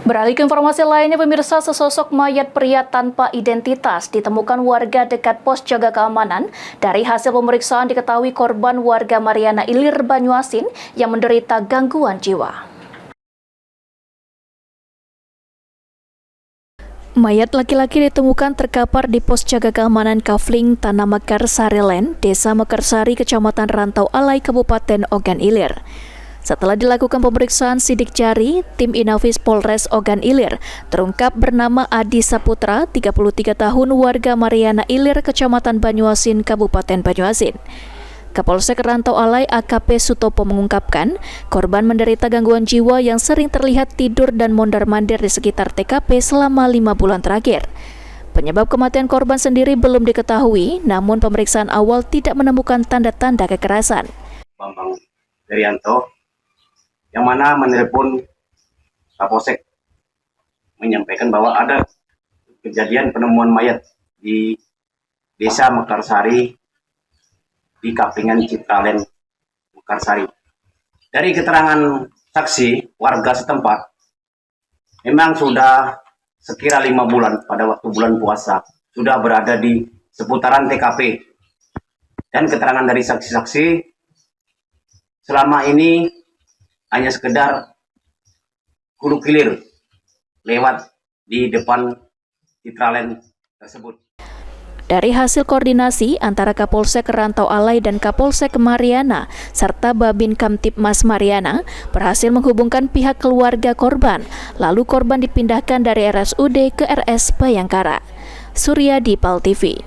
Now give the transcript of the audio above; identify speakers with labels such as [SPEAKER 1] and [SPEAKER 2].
[SPEAKER 1] Beralih ke informasi lainnya, pemirsa, sesosok mayat pria tanpa identitas ditemukan warga dekat pos jaga keamanan. Dari hasil pemeriksaan diketahui korban warga Mariana Ilir, Banyuasin yang menderita gangguan jiwa. Mayat laki-laki ditemukan terkapar di pos jaga keamanan Kafling Tanah Mekarsari Land, Desa Mekarsari, Kecamatan Rantau Alai, Kabupaten Ogan Ilir. Setelah dilakukan pemeriksaan sidik jari, tim Inafis Polres Ogan Ilir terungkap bernama Adi Saputra, 33 tahun, warga Mariana Ilir, Kecamatan Banyuasin, Kabupaten Banyuasin. Kapolsek Rantau Alai AKP Sutopo mengungkapkan, korban menderita gangguan jiwa yang sering terlihat tidur dan mondar-mandir di sekitar TKP selama 5 bulan terakhir. Penyebab kematian korban sendiri belum diketahui, namun pemeriksaan awal tidak menemukan tanda-tanda kekerasan.
[SPEAKER 2] Bambang Herianto, yang mana menelepon Kapolsek menyampaikan bahwa ada kejadian penemuan mayat di Desa Mekarsari di Kaplingan Citralen Mekarsari. Dari keterangan saksi warga setempat, memang sudah sekira 5 bulan pada waktu bulan puasa sudah berada di seputaran TKP. Dan keterangan dari saksi-saksi selama ini hanya sekedar hulu kilir lewat di depan Citralen tersebut.
[SPEAKER 1] Dari hasil koordinasi antara Kapolsek Rantau Alai dan Kapolsek Mariana serta Babin Kamtipmas Mariana berhasil menghubungkan pihak keluarga korban, lalu korban dipindahkan dari RSUD ke RS Bayangkara. Suryadi, PAL TV.